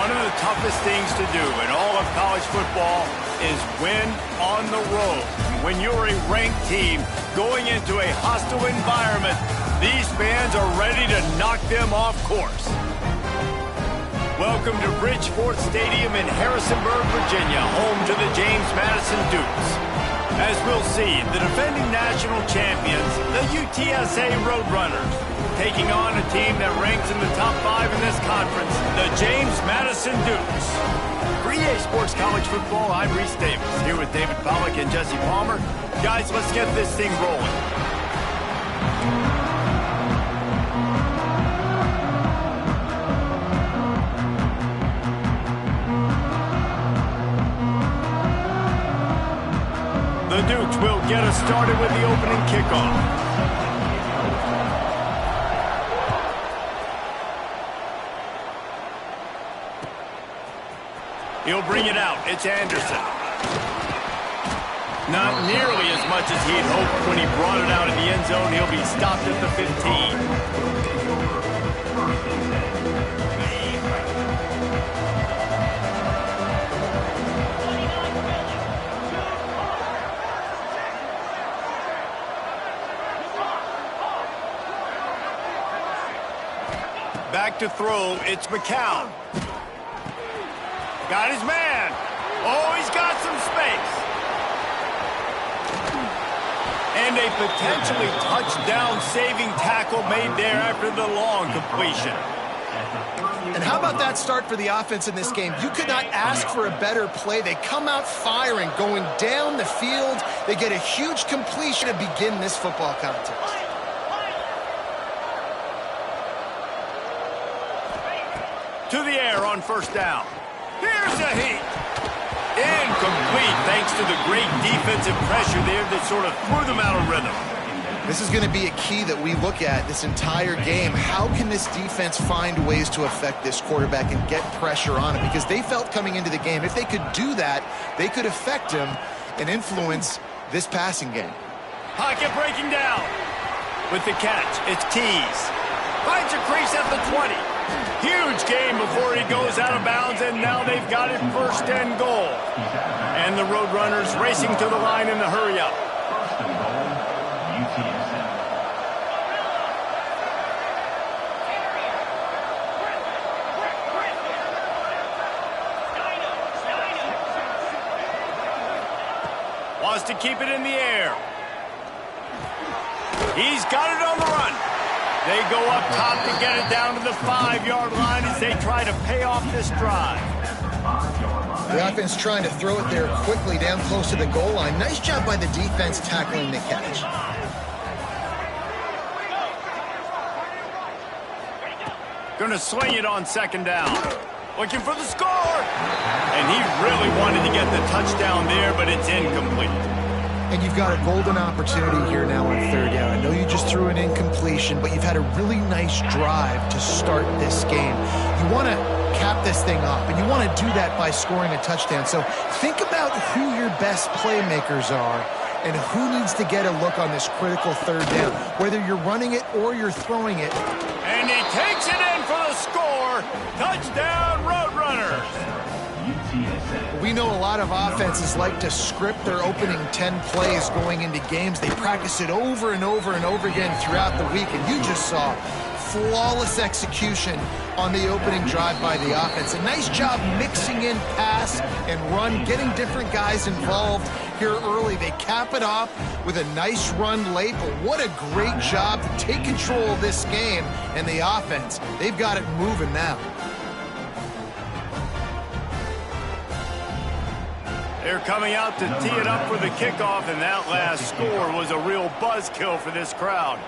One of the toughest things to do in all of college football is win on the road. When you're a ranked team going into a hostile environment, these fans are ready to knock them off course. Welcome to Bridgeport Stadium in Harrisonburg, Virginia, home to the James Madison Dukes. As we'll see, the defending national champions, the UTSA Roadrunners, taking on a team that ranks in the top 5 in this conference, the James Madison Dukes. For EA Sports College Football, I'm Reese Davis, here with David Pollack and Jesse Palmer. Guys, let's get this thing rolling. The Dukes will get us started with the opening kickoff. He'll bring it out. It's Anderson. Not nearly as much as he'd hoped when he brought it out in the end zone. He'll be stopped at the 15. Back to throw, it's McCown. Got his man. Oh, he's got some space. And a potentially touchdown-saving tackle made there after the long completion. And how about that start for the offense in this game? You could not ask for a better play. They come out firing, going down the field. They get a huge completion to begin this football contest. To the air on first down. Here's a heat. Incomplete thanks to the great defensive pressure there that sort of threw them out of rhythm. This is going to be a key that we look at this entire game. How can this defense find ways to affect this quarterback and get pressure on him? Because they felt coming into the game, if they could do that, they could affect him and influence this passing game. Pocket breaking down. With the catch, it's Keys. Finds a crease at the 20. Huge game before he goes out of bounds, and now they've got it first and goal. And the Roadrunners racing to the line in the hurry-up. First and goal, UTSA. Wants to keep it in the air. He's got it on the run. They go up top to get it down to the 5-yard line as they try to pay off this drive. The offense trying to throw it there quickly down close to the goal line. Nice job by the defense tackling the catch. Going to swing it on second down. Looking for the score. And he really wanted to get the touchdown there, but it's incomplete. And you've got a golden opportunity here now on third down. I know you just threw an incompletion, but you've had a really nice drive to start this game. You want to cap this thing off, and you want to do that by scoring a touchdown. So think about who your best playmakers are and who needs to get a look on this critical third down, whether you're running it or you're throwing it. And he takes it in for the score. Touchdown, Roadrunners. We know a lot of offenses like to script their opening 10 plays going into games. They practice it over and over and over again throughout the week, and you just saw flawless execution on the opening drive by the offense. A nice job mixing in pass and run, getting different guys involved here early. They cap it off with a nice run late, but what a great job to take control of this game. And the offense, they've got it moving now. They're coming out to tee it up for the kickoff, and that last score was a real buzzkill for this crowd.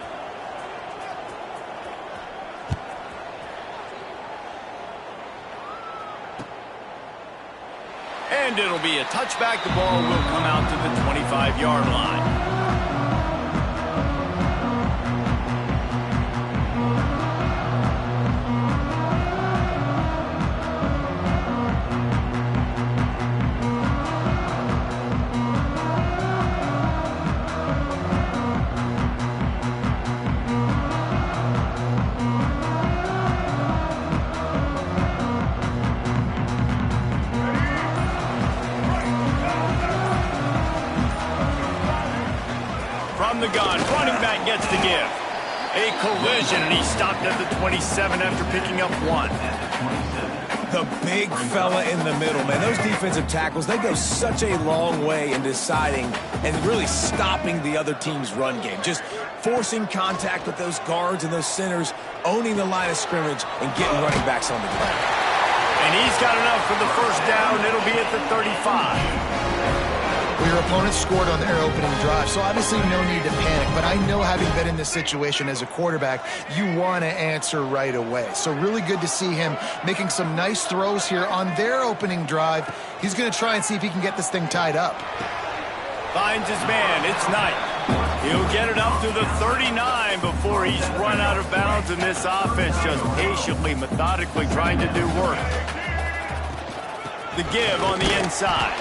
And it'll be a touchback. The ball will come out to the 25-yard line. from the gun. Running back gets the give. A collision, and he stopped at the 27 after picking up 1. The big fella in the middle, man. Those defensive tackles, they go such a long way in deciding and really stopping the other team's run game. Just forcing contact with those guards and those centers, owning the line of scrimmage, and getting running backs on the ground. And he's got enough for the first down. It'll be at the 35. Well, your opponent scored on their opening drive, so obviously no need to panic. But I know, having been in this situation as a quarterback, you want to answer right away. So really good to see him making some nice throws here on their opening drive. He's going to try and see if he can get this thing tied up. Finds his man. It's Knight. He'll get it up to the 39 before he's run out of bounds, and this offense just patiently, methodically trying to do work. The give on the inside.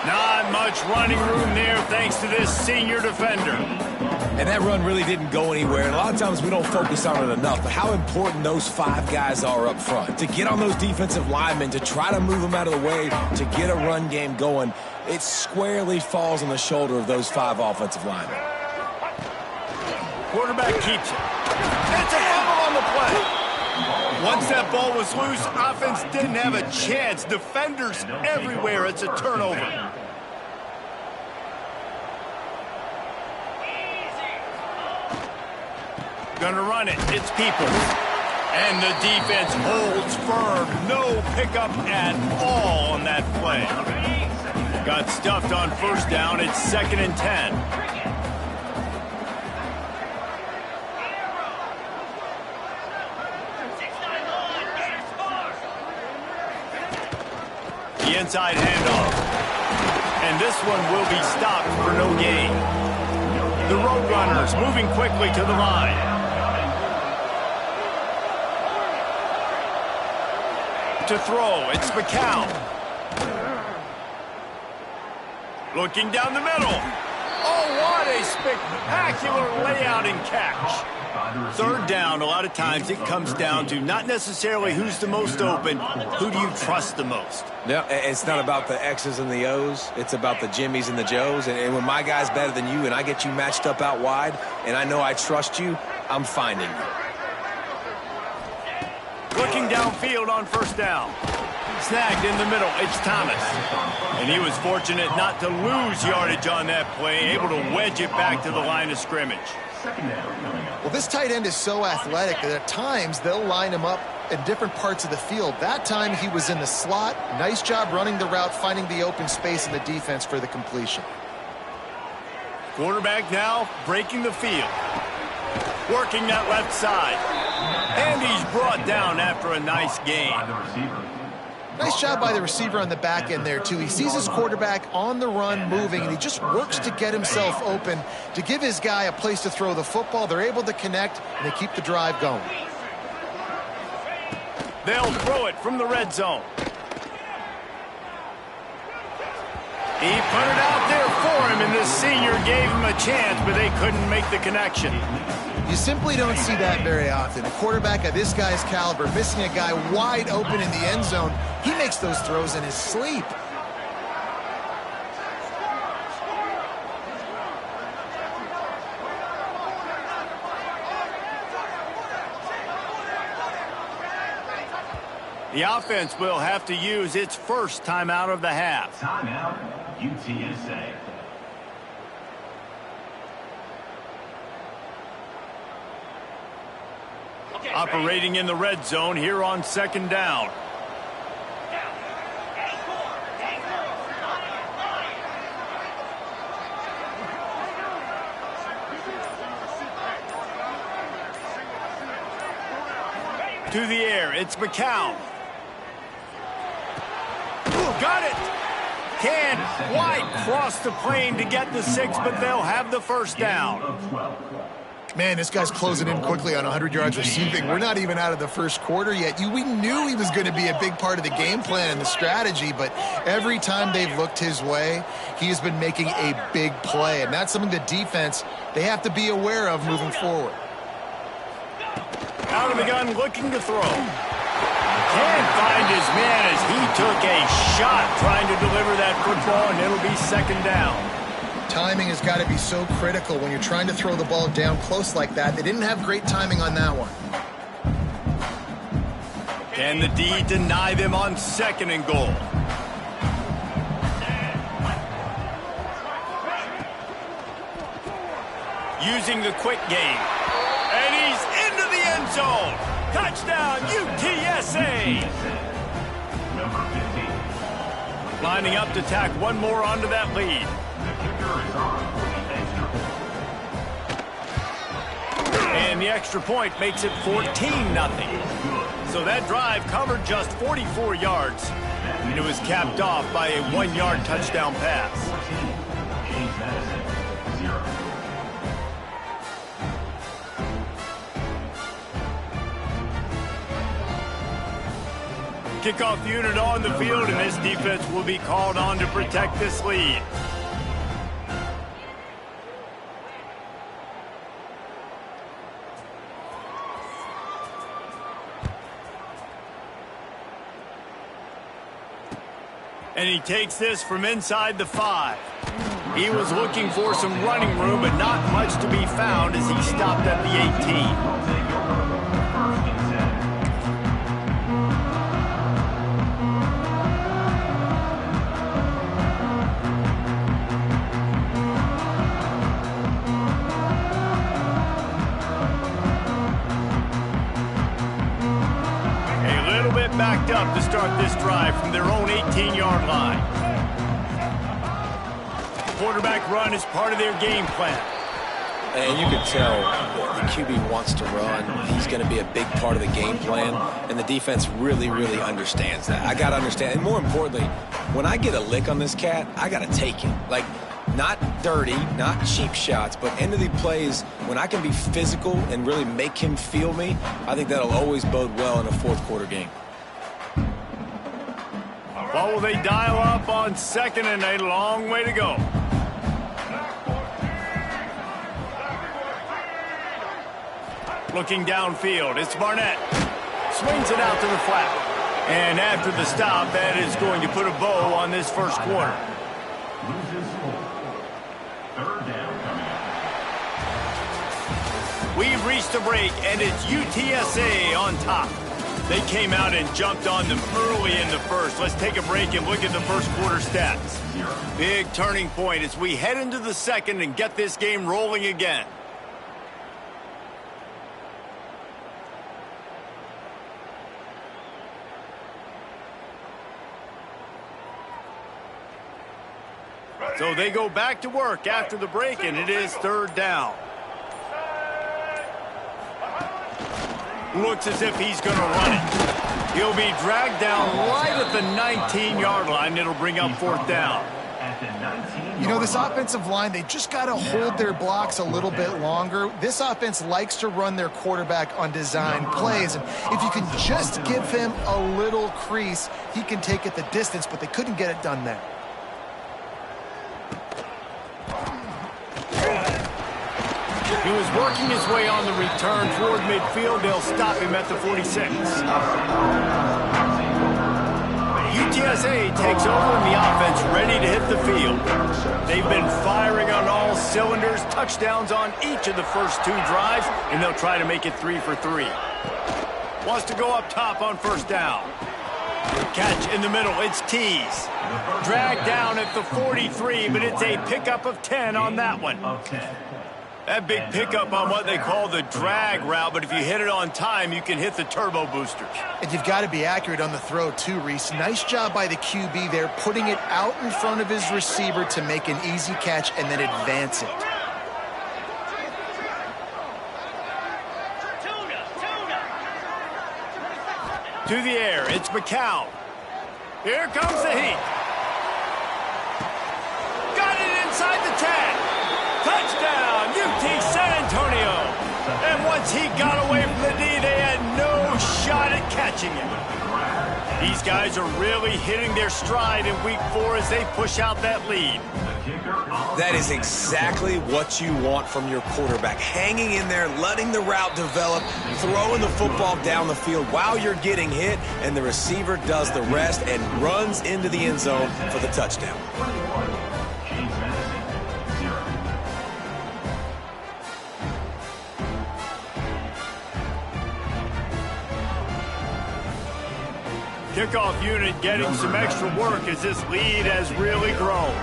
Not much running room there thanks to this senior defender. And that run really didn't go anywhere. And a lot of times we don't focus on it enough, but how important those 5 guys are up front. To get on those defensive linemen, to try to move them out of the way, to get a run game going, it squarely falls on the shoulder of those 5 offensive linemen. Quarterback keeps it. It's a fumble on the play. Once that ball was loose, offense didn't have a chance. Defenders everywhere. It's a turnover. Gonna run it. It's Peoples. And the defense holds firm. No pickup at all on that play. Got stuffed on first down. It's 2nd and 10. The inside handoff. And this one will be stopped for no gain. The Roadrunners moving quickly to the line. To throw, it's McCown. Looking down the middle. Oh, what a spectacular layout and catch. 3rd down, a lot of times it comes down to not necessarily who's the most open, who do you trust the most? No, it's not about the X's and the O's. It's about the Jimmies and the Joes. And when my guy's better than you and I get you matched up out wide and I know I trust you, I'm finding you. Looking downfield on first down. Snagged in the middle, it's Thomas. And he was fortunate not to lose yardage on that play, able to wedge it back to the line of scrimmage. Well, this tight end is so athletic that at times they'll line him up in different parts of the field. That time he was in the slot. Nice job running the route, finding the open space in the defense for the completion. Quarterback now breaking the field. Working that left side. And he's brought down after a nice gain. Nice job by the receiver on the back end there, too. He sees his quarterback on the run moving, and he just works to get himself open to give his guy a place to throw the football. They're able to connect, and they keep the drive going. They'll throw it from the red zone. He put it out there for him, and the senior gave him a chance, but they couldn't make the connection. You simply don't see that very often. A quarterback of this guy's caliber missing a guy wide open in the end zone. He makes those throws in his sleep. The offense will have to use its first timeout of the half. Timeout, UTSA. Operating in the red zone here on 2nd down. To the air, it's McCown. Got it. Can White cross the plane to get the 6, but they'll have the first down. Man, this guy's closing in quickly on 100 yards receiving. We're not even out of the first quarter yet. We knew he was going to be a big part of the game plan and the strategy, but every time they've looked his way, he has been making a big play, and that's something the defense, they have to be aware of moving forward. Out of the gun, looking to throw. Can't find his man as he took a shot trying to deliver that football, and it'll be 2nd down. Timing has got to be so critical when you're trying to throw the ball down close like that. They didn't have great timing on that one. Can the D deny them on 2nd and goal? Using the quick game. And he's into the end zone. Touchdown, UTSA. Number 15. Lining up to tack one more onto that lead. The kicker is on for the extra point. And the extra point makes it 14-0. So that drive covered just 44 yards. And it was capped off by a 1-yard touchdown pass. 14. James Madison, 0. Kickoff unit on the field, and this defense will be called on to protect this lead. And he takes this from inside the 5. He was looking for some running room, but not much to be found as he stopped at the 18. Backed up to start this drive from their own 18-yard line. Quarterback run is part of their game plan. And you can tell the QB wants to run. He's going to be a big part of the game plan, and the defense really, really understands that. I got to understand, and more importantly, when I get a lick on this cat, I got to take it. Like, not dirty, not cheap shots, but end of the plays, when I can be physical and really make him feel me, I think that'll always bode well in a fourth-quarter game. What will they dial up on 2nd and a long way to go? Looking downfield, it's Barnett. Swings it out to the flat. And after the stop, that is going to put a bow on this first quarter. Loses 4. 3rd down coming up. We've reached a break, and it's UTSA on top. They came out and jumped on them early in the first. Let's take a break and look at the first quarter stats. Big turning point as we head into the second and get this game rolling again. So they go back to work after the break, and it is 3rd down. Looks as if he's going to run it. He'll be dragged down right at the 19-yard line. It'll bring up 4th down. You know, this offensive line, they just got to hold their blocks a little bit longer. This offense likes to run their quarterback on design plays. And if you can just give him a little crease, he can take it the distance, but they couldn't get it done there. He was working his way on the return toward midfield. They'll stop him at the 46. UTSA takes over in the offense, ready to hit the field. They've been firing on all cylinders, touchdowns on each of the first 2 drives, and they'll try to make it 3 for 3. Wants to go up top on 1st down. Catch in the middle, it's Tees. Dragged down at the 43, but it's a pickup of 10 on that one. That big pickup on what they call the drag route, but if you hit it on time, you can hit the turbo boosters. And you've got to be accurate on the throw too, Reese. Nice job by the QB there, putting it out in front of his receiver to make an easy catch and then advance it. To the air, it's McCown. Here comes the heat. Got it inside the 10. Touchdown, UT San Antonio. And once he got away from the D, they had no shot at catching him. These guys are really hitting their stride in week 4 as they push out that lead. That is exactly what you want from your quarterback. Hanging in there, letting the route develop, throwing the football down the field while you're getting hit, and the receiver does the rest and runs into the end zone for the touchdown. Kickoff unit getting some extra work as this lead has really grown.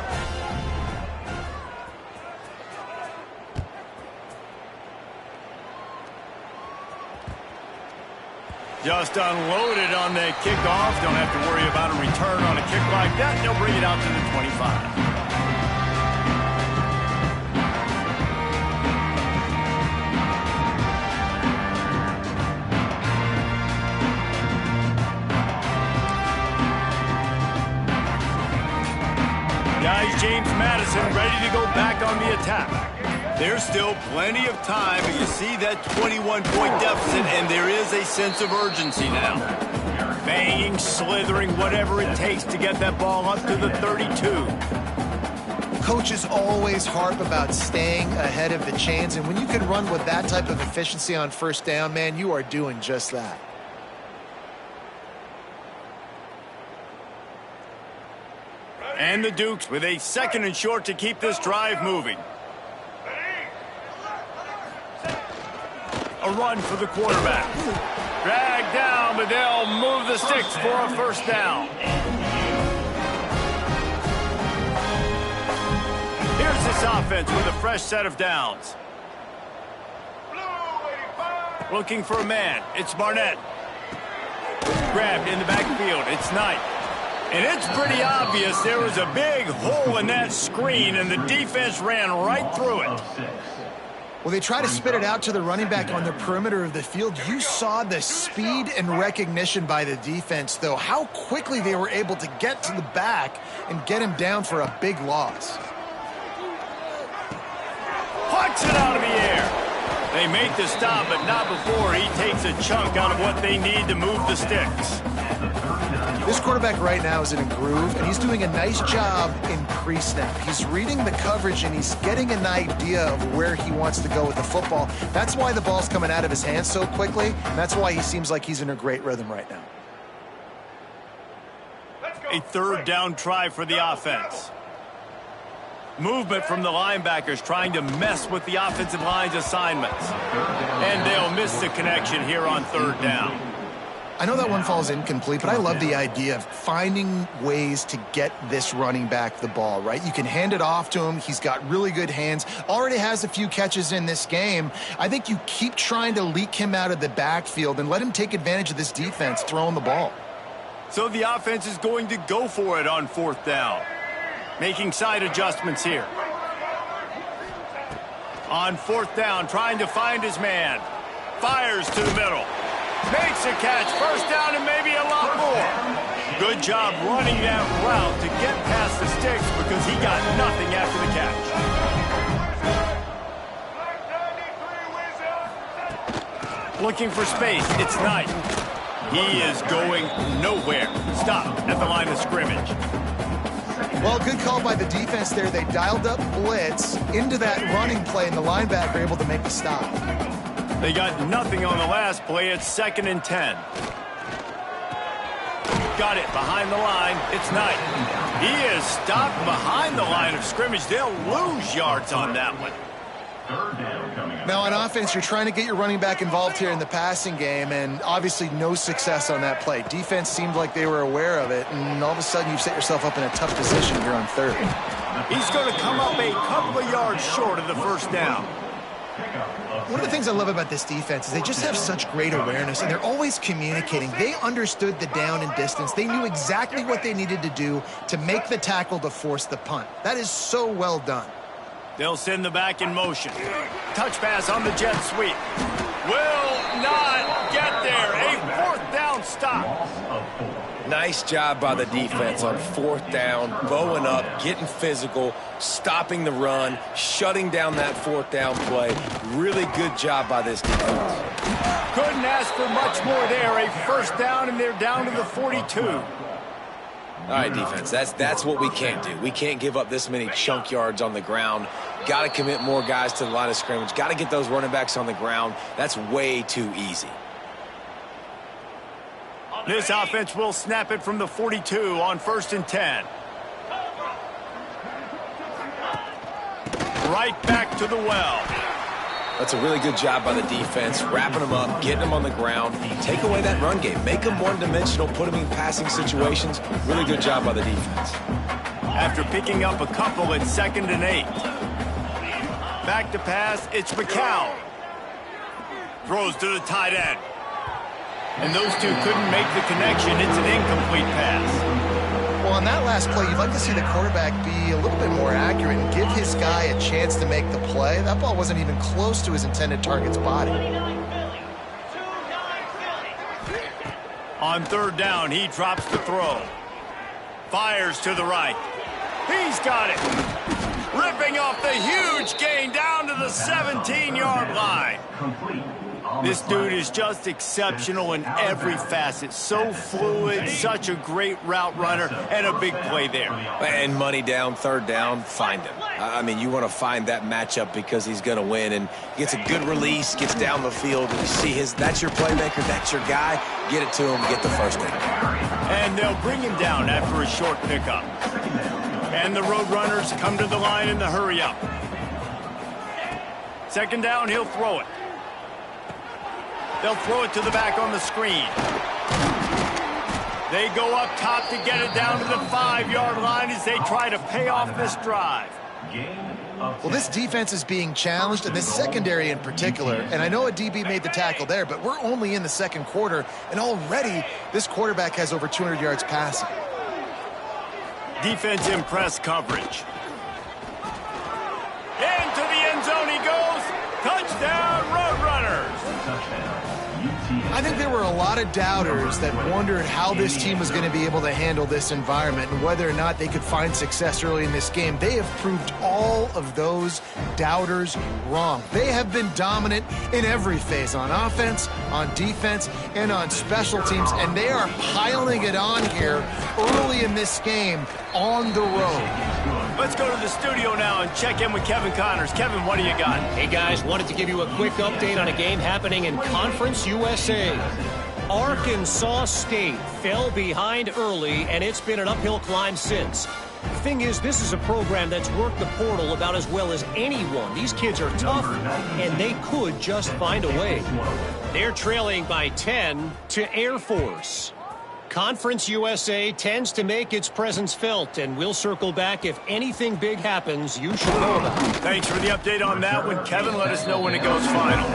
Just unloaded on the kickoff. Don't have to worry about a return on a kick like that. They'll bring it out to the 25. Guys, James Madison ready to go back on the attack. There's still plenty of time, but you see that 21-point deficit, and there is a sense of urgency now. Banging, slithering, whatever it takes to get that ball up to the 32. Coaches always harp about staying ahead of the chains, and when you can run with that type of efficiency on first down, man, you are doing just that. And the Dukes with a 2nd and short to keep this drive moving. A run for the quarterback. Dragged down, but they'll move the sticks for a first down. Here's this offense with a fresh set of downs. Looking for a man. It's Barnett. Grabbed in the backfield. It's Knight. And it's pretty obvious there was a big hole in that screen, and the defense ran right through it. Well, they try to spit it out to the running back on the perimeter of the field. You saw the speed and recognition by the defense, though, how quickly they were able to get to the back and get him down for a big loss. Pucks it out of the air. They make the stop, but not before he takes a chunk out of what they need to move the sticks. This quarterback right now is in a groove, and he's doing a nice job in pre-snap. He's reading the coverage, and he's getting an idea of where he wants to go with the football. That's why the ball's coming out of his hands so quickly, and that's why he seems like he's in a great rhythm right now. A 3rd down try for the offense. Movement from the linebackers trying to mess with the offensive line's assignments. And they'll miss the connection here on 3rd down. I know that one falls incomplete, but I love the idea of finding ways to get this running back the ball, right? You can hand it off to him. He's got really good hands. Already has a few catches in this game. I think you keep trying to leak him out of the backfield and let him take advantage of this defense throwing the ball. So the offense is going to go for it on 4th down. Making side adjustments here. On 4th down, trying to find his man. Fires to the middle. Makes a catch, first down, and maybe a lot more. Good job running that route to get past the sticks because he got nothing after the catch. Looking for space, it's Knight. He is going nowhere. Stop at the line of scrimmage. Well, good call by the defense there. They dialed up blitz into that running play, and the linebacker able to make the stop. They got nothing on the last play. It's 2nd and 10. Got it behind the line. It's Knight. He is stopped behind the line of scrimmage. They'll lose yards on that one. Now, on offense, you're trying to get your running back involved here in the passing game, and obviously no success on that play. Defense seemed like they were aware of it, and all of a sudden you've set yourself up in a tough position here on 3rd. He's going to come up a couple of yards short of the first down. One of the things I love about this defense is they just have such great awareness, and they're always communicating. They understood the down and distance. They knew exactly what they needed to do to make the tackle to force the punt. That is so well done. They'll send the back in motion. Touch pass on the jet sweep. Will not get there. A 4th down stop. Nice job by the defense on 4th down, bowing up, getting physical, stopping the run, shutting down that 4th down play. Really good job by this defense. Couldn't ask for much more there. A first down, and they're down to the 42. All right, defense, that's what we can't do. We can't give up this many chunk yards on the ground. Got to commit more guys to the line of scrimmage. Got to get those running backs on the ground. That's way too easy. This offense will snap it from the 42 on 1st and 10. Right back to the well. That's a really good job by the defense, wrapping them up, getting them on the ground. Take away that run game. Make them one-dimensional, put them in passing situations. Really good job by the defense. After picking up a couple at 2nd and 8. Back to pass, it's McCown. Throws to the tight end. And those two couldn't make the connection. It's an incomplete pass. Well, on that last play, you'd like to see the quarterback be a little bit more accurate and give his guy a chance to make the play. That ball wasn't even close to his intended target's body. On 3rd down, he drops the throw. Fires to the right. He's got it. Ripping off the huge gain down to the 17-yard line. Complete. This dude is just exceptional in every facet. So fluid, such a great route runner, and a big play there. And money down, 3rd down, find him. I mean, you want to find that matchup because he's going to win. And gets a good release, gets down the field, and you see that's your playmaker, that's your guy. Get it to him, get the 1st down. And they'll bring him down after a short pickup. And the Roadrunners come to the line in the hurry-up. 2nd down, he'll throw it. They'll throw it to the back on the screen. They go up top to get it down to the 5-yard line as they try to pay off this drive. Well, this defense is being challenged, and this secondary in particular. And I know a DB made the tackle there, but we're only in the 2nd quarter, and already this quarterback has over 200 yards passing. Defense in press coverage. Into the end zone he goes. Touchdown, Roadrunners. Touchdown. I think there were a lot of doubters that wondered how this team was going to be able to handle this environment and whether or not they could find success early in this game. They have proved all of those doubters wrong. They have been dominant in every phase, on offense, on defense, and on special teams, and they are piling it on here early in this game on the road. Let's go to the studio now and check in with Kevin Connors. Kevin, what do you got? Hey, guys, wanted to give you a quick update on a game happening in Conference USA. Arkansas State fell behind early, and it's been an uphill climb since. The thing is, this is a program that's worked the portal about as well as anyone. These kids are tough, and they could just find a way. They're trailing by 10 to Air Force. Conference USA tends to make its presence felt, and we'll circle back if anything big happens you should know about. Thanks for the update on that one, Kevin. Let us know when it goes final.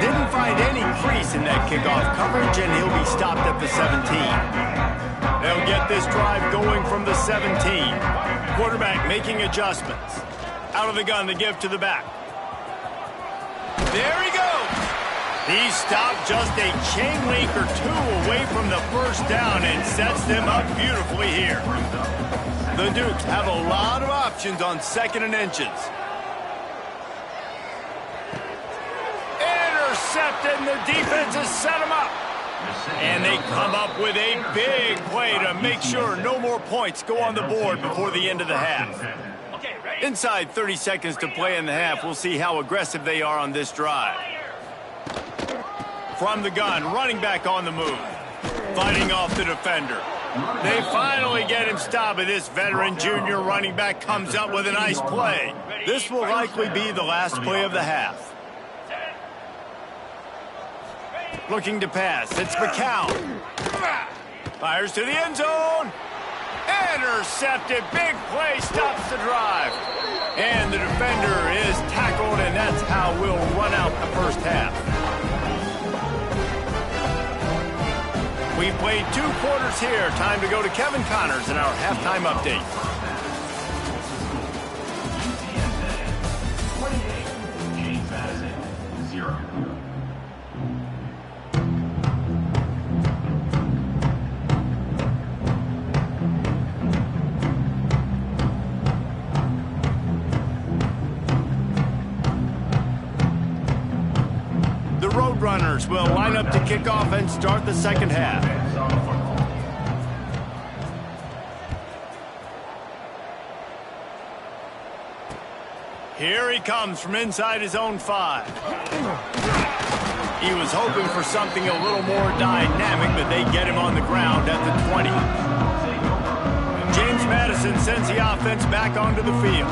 Didn't find any crease in that kickoff coverage, and he'll be stopped at the 17. They'll get this drive going from the 17. Quarterback making adjustments. Out of the gun to give to the back. There he goes. He stopped just a chain link or two away from the 1st down and sets them up beautifully here. The Dukes have a lot of options on 2nd and inches. Intercepted, and the defense has set them up. And they come up with a big play to make sure no more points go on the board before the end of the half. Inside 30 seconds to play in the half, we'll see how aggressive they are on this drive. From the gun, running back on the move. Fighting off the defender. They finally get him stopped, but this veteran junior running back comes up with a nice play. This will likely be the last play of the half. Looking to pass, it's McCown. Fires to the end zone. Intercepted, big play, stops the drive. And the defender is tackled, and that's how we'll run out the 1st half. We've played 2 quarters here. Time to go to Kevin Connors in our halftime update. James Madison, 0. The Roadrunners will line up to kick off and start the 2nd half. Here he comes from inside his own 5. He was hoping for something a little more dynamic, but they get him on the ground at the 20. James James Madison sends the offense back onto the field.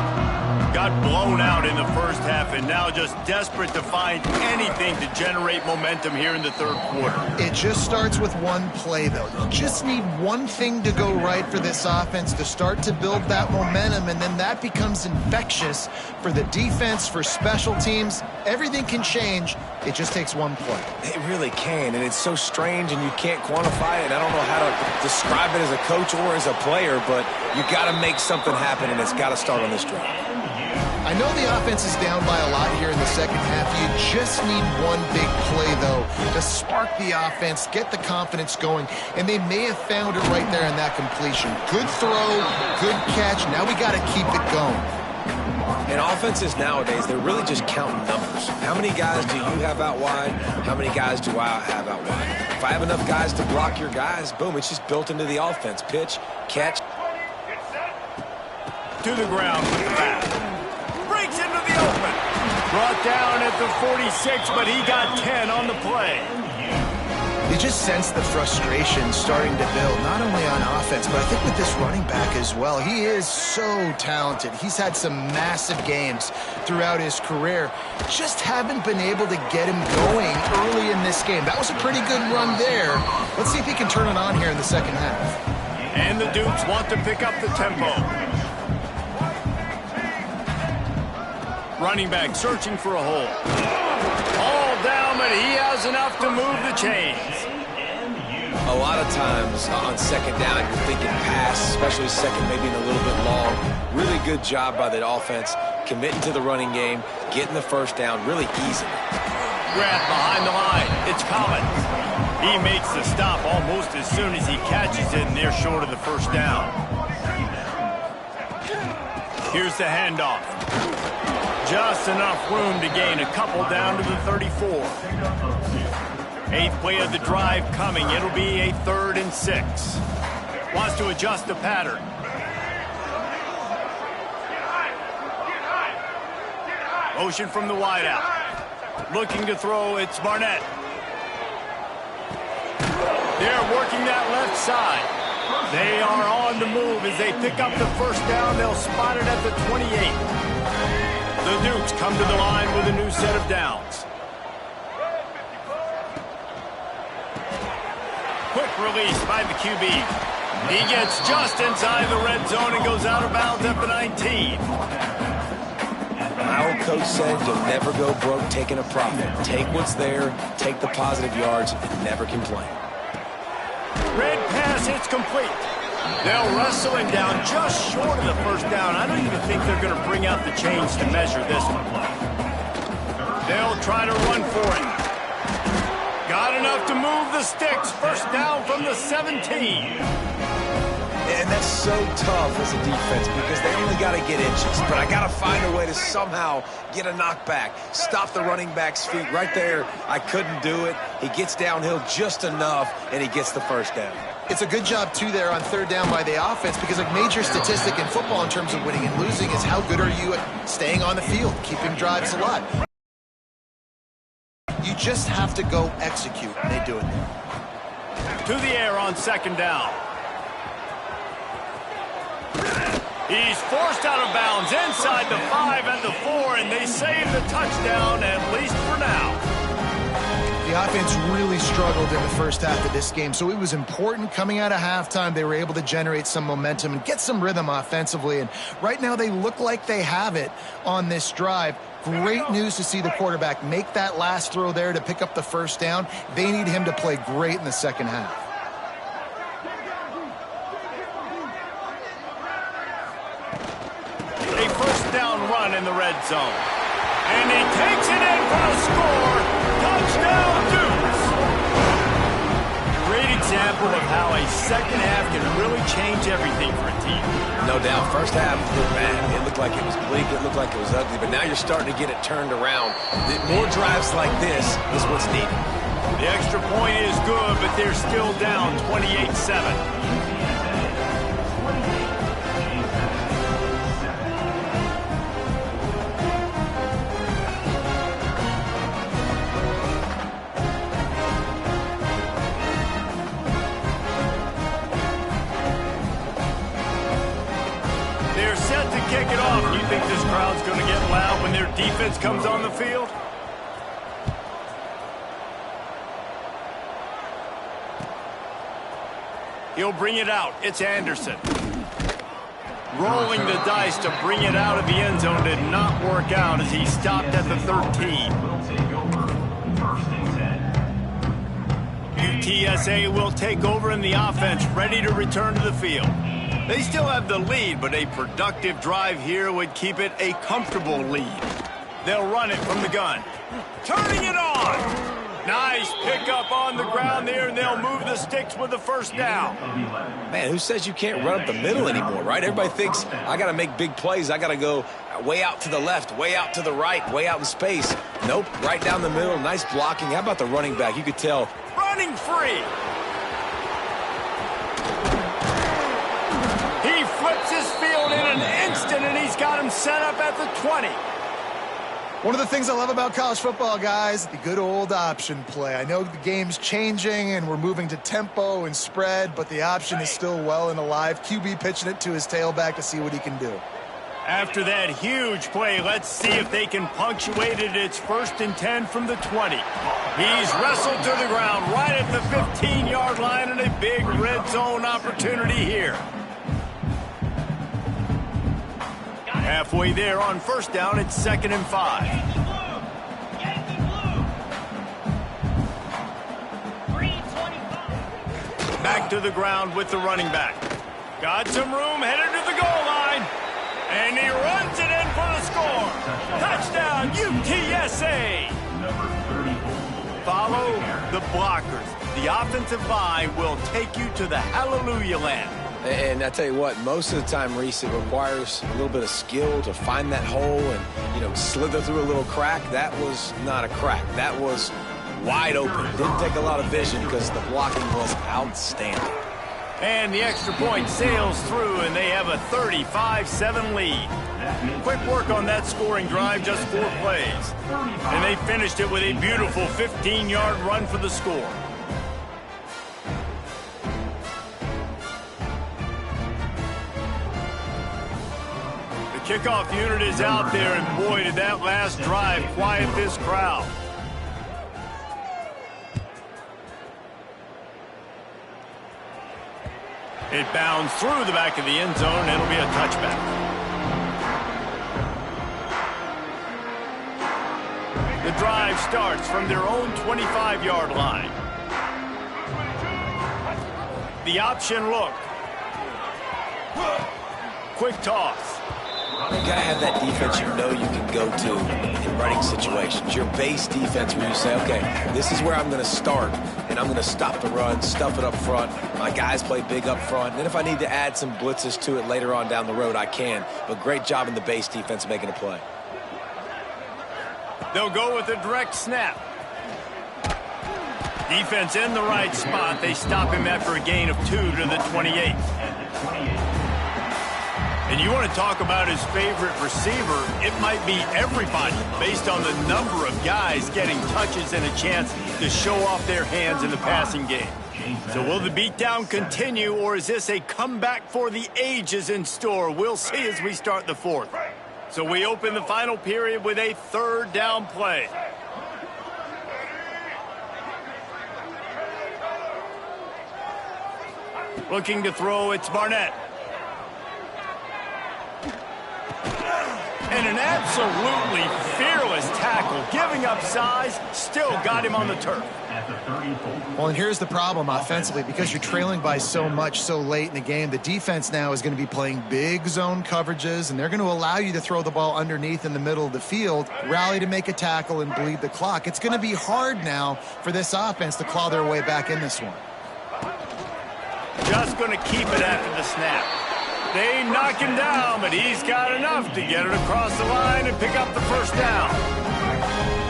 Got blown out in the first half and now just desperate to find anything to generate momentum here in the third quarter. It just starts with one play, though. You just need one thing to go right for this offense to start to build that momentum, and then that becomes infectious for the defense, for special teams. Everything can change. It just takes one play. It really can, and it's so strange, and you can't quantify it. I don't know how to describe it as a coach or as a player, but you got to make something happen, and it's got to start on this drive. I know the offense is down by a lot here in the second half. You just need one big play, though, to spark the offense, get the confidence going, and they may have found it right there in that completion. Good throw, good catch. Now we got to keep it going. And offenses nowadays, they're really just counting numbers. How many guys do you have out wide? How many guys do I have out wide? If I have enough guys to block your guys, boom, it's just built into the offense. Pitch, catch. To the ground with the pass. Breaks into the open. Brought down at the 46, but he got 10 on the play. You just sense the frustration starting to build, not only on offense, but I think with this running back as well. He is so talented. He's had some massive games throughout his career. Just haven't been able to get him going early in this game. That was a pretty good run there. Let's see if he can turn it on here in the second half. And the Dukes want to pick up the tempo. Running back searching for a hole. All down, but he has enough to move the chains. A lot of times on second down, you're thinking pass, especially second, maybe in a little bit long. Really good job by the offense, committing to the running game, getting the first down, really easy. Grab behind the line. It's Collins. He makes the stop almost as soon as he catches it, and they're short of the first down. Here's the handoff. Just enough room to gain a couple down to the 34. Eighth play of the drive coming. It'll be a 3rd and 6. Wants to adjust the pattern. Motion from the wideout. Looking to throw, it's Barnett. They're working that left side. They are on the move as they pick up the first down. They'll spot it at the 28. The Dukes come to the line with a new set of downs. Quick release by the QB. He gets just inside the red zone and goes out of bounds at the 19. My old coach said you'll never go broke taking a profit. Take what's there, take the positive yards, and never complain. Red pass hits complete. They'll wrestle him down just short of the first down. I don't even think they're going to bring out the chains to measure this one. They'll try to run for it. Got enough to move the sticks. First down from the 17. And that's so tough as a defense because they only got to get inches. But I got to find a way to somehow get a knockback, stop the running back's feet. Right there, I couldn't do it. He gets downhill just enough, and he gets the first down. It's a good job, too, there on 3rd down by the offense because a major statistic in football in terms of winning and losing is how good are you at staying on the field, keeping drives alive. You just have to go execute, and they do it there. To the air on 2nd down. He's forced out of bounds inside the 5 and the 4, and they save the touchdown, at least for now. The offense really struggled in the first half of this game, so it was important coming out of halftime. They were able to generate some momentum and get some rhythm offensively, and right now they look like they have it on this drive. Great news to see the quarterback make that last throw there to pick up the first down. They need him to play great in the second half. A first down run in the red zone. And he takes it in for a score. Touchdown, Dukes! Great example of how a second half can really change everything for a team. No doubt. First half looked bad. It looked like it was bleak. It looked like it was ugly. But now you're starting to get it turned around. More drives like this is what's needed. The extra point is good, but they're still down 28-7. They're set to kick it off. You think this crowd's going to get loud when their defense comes on the field? He'll bring it out. It's Anderson. Rolling the dice to bring it out of the end zone did not work out as he stopped at the 13. UTSA will take over in the offense, ready to return to the field. They still have the lead, but a productive drive here would keep it a comfortable lead. They'll run it from the gun. Turning it on! Nice pickup on the ground there, and they'll move the sticks with the first down. Man, who says you can't run up the middle anymore, right? Everybody thinks I got to make big plays. I got to go way out to the left, way out to the right, way out in space. Nope, right down the middle. Nice blocking. How about the running back? You could tell. Running free. He flips his field in an instant, and he's got him set up at the 20. One of the things I love about college football, guys, the good old option play. I know the game's changing and we're moving to tempo and spread, but the option is still well and alive. QB pitching it to his tailback to see what he can do. After that huge play, let's see if they can punctuate it. It's 1st and 10 from the 20. He's wrestled to the ground right at the 15-yard line, and a big red zone opportunity here. Halfway there on 1st down, it's 2nd and 5. Back to the ground with the running back. Got some room, headed to the goal line. And he runs it in for the score. Touchdown, UTSA. Follow the blockers. The offensive line will take you to the hallelujah land. And I tell you what, most of the time, Reese, it requires a little bit of skill to find that hole and, you know, slither through a little crack. That was not a crack. That was wide open. Didn't take a lot of vision because the blocking was outstanding. And the extra point sails through, and they have a 35-7 lead. Quick work on that scoring drive, just 4 plays. And they finished it with a beautiful 15-yard run for the score. Kickoff unit is out there, and boy, did that last drive quiet this crowd. It bounds through the back of the end zone, and it'll be a touchback. The drive starts from their own 25-yard line. The option look. Quick toss. You got to have that defense you know you can go to in running situations. Your base defense where you say, okay, this is where I'm going to start, and I'm going to stop the run, stuff it up front. My guys play big up front. And then if I need to add some blitzes to it later on down the road, I can. But great job in the base defense making a play. They'll go with a direct snap. Defense in the right spot. They stop him after a gain of 2 to the 28. And you want to talk about his favorite receiver, it might be everybody based on the number of guys getting touches and a chance to show off their hands in the passing game. So will the beatdown continue, or is this a comeback for the ages in store? We'll see as we start the 4th. So we open the final period with a 3rd down play. Looking to throw, it's Barnett. And an absolutely fearless tackle, giving up size, still got him on the turf. Well, and here's the problem offensively. Because you're trailing by so much so late in the game, the defense now is going to be playing big zone coverages, and they're going to allow you to throw the ball underneath in the middle of the field, rally to make a tackle, and bleed the clock. It's going to be hard now for this offense to claw their way back in this one. Just going to keep it after the snap. They knock him down, but he's got enough to get it across the line and pick up the 1st down.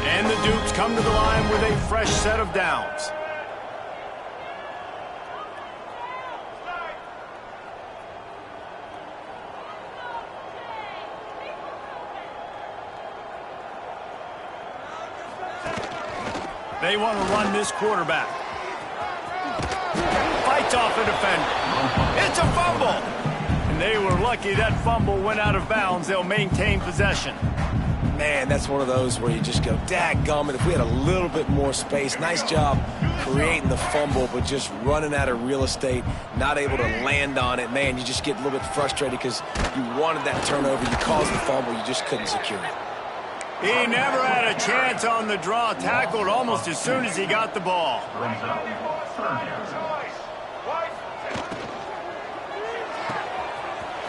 And the Dukes come to the line with a fresh set of downs. They want to run this quarterback. Fights off a defender. It's a fumble. And and they were lucky that fumble went out of bounds. They'll maintain possession. Man, that's one of those where you just go, dadgummit, if we had a little bit more space. Nice job creating the fumble, but just running out of real estate, not able to land on it. Man, you just get a little bit frustrated because you wanted that turnover. You caused the fumble. You just couldn't secure it. He never had a chance on the draw. Tackled almost as soon as he got the ball.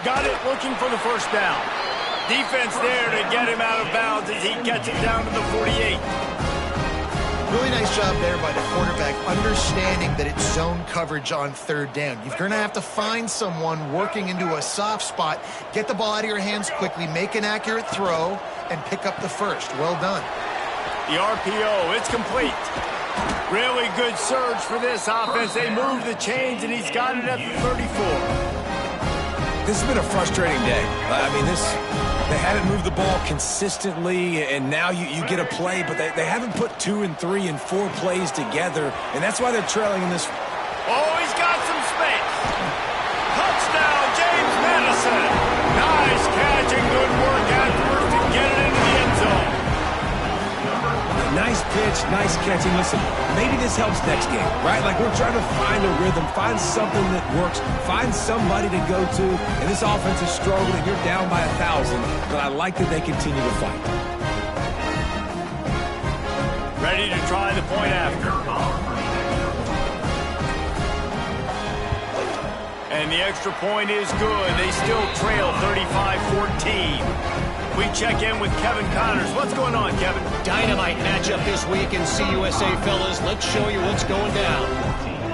Got it, looking for the first down. Defense there to get him out of bounds as he gets it down to the 48. Really nice job there by the quarterback, understanding that it's zone coverage on third down. You're going to have to find someone working into a soft spot, get the ball out of your hands quickly, make an accurate throw, and pick up the first. Well done. The RPO, it's complete. Really good surge for this offense. They move the chains, and he's got it at the 34. This has been a frustrating day. I mean, they haven't moved the ball consistently, and now you get a play, but they haven't put 2 and 3 and 4 plays together, and that's why they're trailing in this. Oh, he's got some space. Touchdown, James Madison. Nice catch and good work afterwards to get it into the end zone. Nice pitch, nice catching. Listen, maybe this helps next game, right? Like, we're trying to find a rhythm, find something that works, find somebody to go to, and this offense is struggling. You're down by 1,000, but I like that they continue to fight. Ready to try the point after. And the extra point is good. They still trail 35-14. We check in with Kevin Connors. What's going on, Kevin? Dynamite matchup this week in CUSA, fellas. Let's show you what's going down.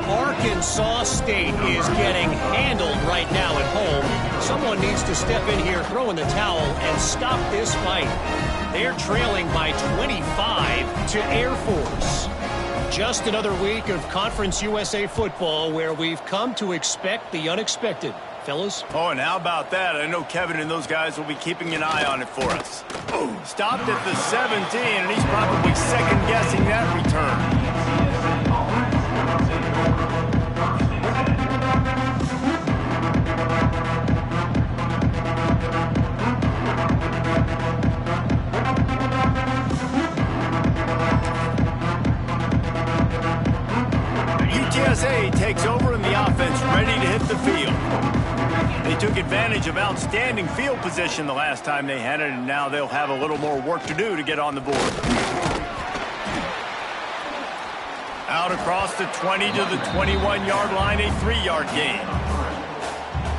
Arkansas State is getting handled right now at home. Someone needs to step in here, throw in the towel, and stop this fight. They're trailing by 25 to Air Force. Just another week of Conference USA football where we've come to expect the unexpected. Fellas? Oh, and how about that? I know Kevin and those guys will be keeping an eye on it for us. Oh, stopped at the 17, and he's probably second-guessing that return. UTSA takes over and the offense ready to hit the field. They took advantage of outstanding field position the last time they had it, and now they'll have a little more work to do to get on the board. Out across the 20 to the 21-yard line, a 3-yard gain.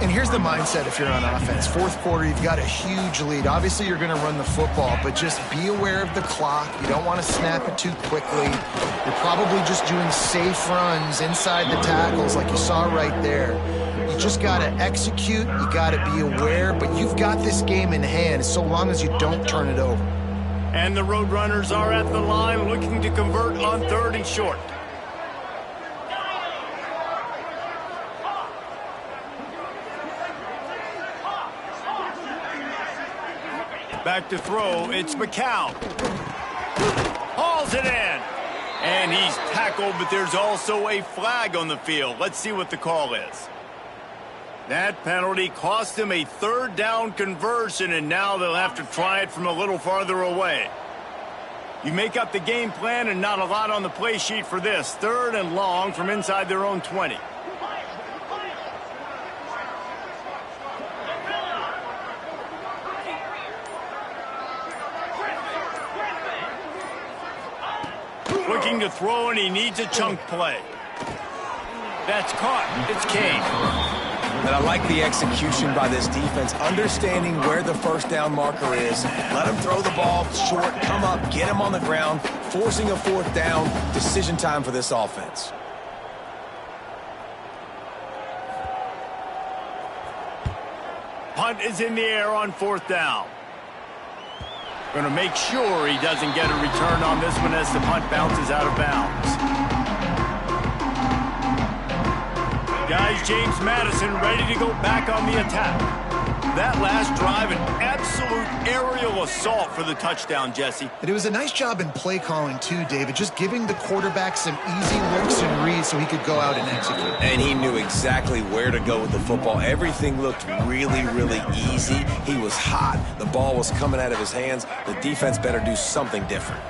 And here's the mindset if you're on offense. Fourth quarter, you've got a huge lead. Obviously, you're going to run the football, but just be aware of the clock. You don't want to snap it too quickly. You're probably just doing safe runs inside the tackles like you saw right there. You just got to execute. You got to be aware, but you've got this game in hand so long as you don't turn it over. And the Roadrunners are at the line looking to convert on 3rd and short. Back to throw, it's McCown. Hauls it in. And he's tackled, but there's also a flag on the field. Let's see what the call is. That penalty cost him a 3rd down conversion, and now they'll have to try it from a little farther away. You make up the game plan and not a lot on the play sheet for this. 3rd and long from inside their own 20. Looking to throw, and he needs a chunk play. That's caught. It's Kane. And I like the execution by this defense, understanding where the first down marker is. Let him throw the ball short, come up, get him on the ground, forcing a 4th down. Decision time for this offense. Punt is in the air on 4th down. Going to make sure he doesn't get a return on this one as the punt bounces out of bounds. Guys, James Madison ready to go back on the attack. That last drive, an absolute aerial assault for the touchdown, Jesse. And it was a nice job in play calling too, David, just giving the quarterback some easy looks and reads so he could go out and execute. And he knew exactly where to go with the football. Everything looked really, really easy. He was hot. The ball was coming out of his hands. The defense better do something different.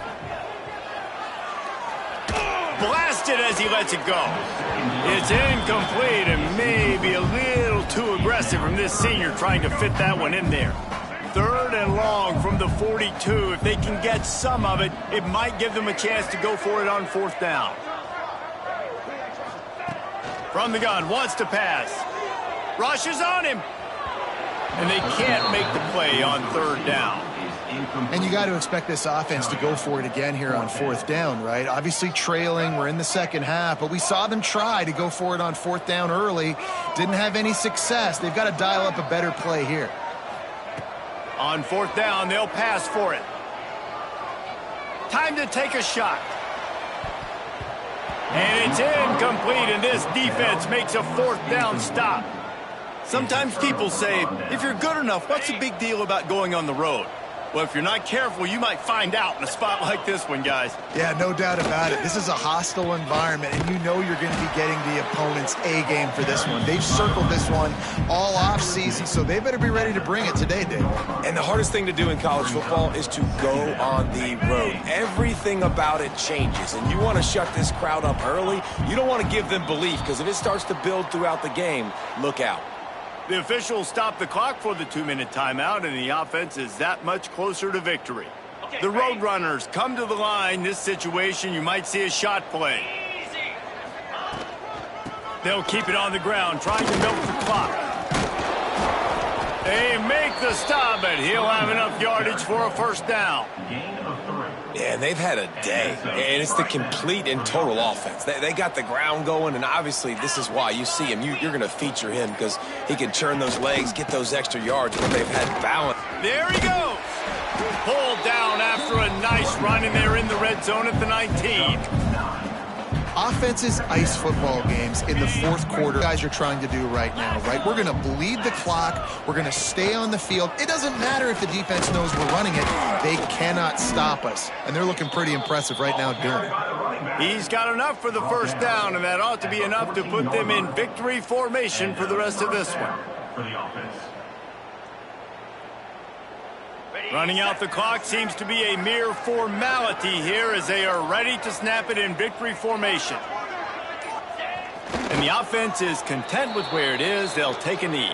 Blasted as he lets it go. It's incomplete and maybe a little too aggressive from this senior trying to fit that one in there. 3rd and long from the 42. If they can get some of it, it might give them a chance to go for it on 4th down. From the gun, wants to pass. Rushes on him. And they can't make the play on 3rd down. And you got to expect this offense to go for it again here on 4th down, right? Obviously trailing, we're in the second half, but we saw them try to go for it on 4th down early. Didn't have any success. They've got to dial up a better play here. On 4th down, they'll pass for it. Time to take a shot. And it's incomplete, and this defense makes a 4th down stop. Sometimes people say, if you're good enough, what's the big deal about going on the road? Well, if you're not careful, you might find out in a spot like this one, guys. Yeah, no doubt about it. This is a hostile environment, and you know you're going to be getting the opponent's A-game for this one. They've circled this one all off-season, so they better be ready to bring it today, Dave. And the hardest thing to do in college football is to go on the road. Everything about it changes, and you want to shut this crowd up early. You don't want to give them belief, because if it starts to build throughout the game, look out. The officials stop the clock for the 2-minute timeout, and the offense is that much closer to victory. The Roadrunners come to the line. This situation, you might see a shot play. They'll keep it on the ground, trying to milk the clock. They make the stop, but he'll have enough yardage for a 1st down. Yeah, they've had a day, and it's the complete and total offense. They got the ground going, and obviously this is why you see him. You're going to feature him because he can churn those legs, get those extra yards, but they've had balance. There he goes. Pulled down after a nice run, and they're in the red zone at the 19. Offenses ice football games in the 4th quarter. Guys are trying to do right now, right? We're going to bleed the clock. We're going to stay on the field. It doesn't matter if the defense knows we're running it. They cannot stop us. And they're looking pretty impressive right now doing it. He's got enough for the 1st down, and that ought to be enough to put them in victory formation for the rest of this one. For the offense. Running out the clock seems to be a mere formality here as they are ready to snap it in victory formation. And the offense is content with where it is. They'll take a knee.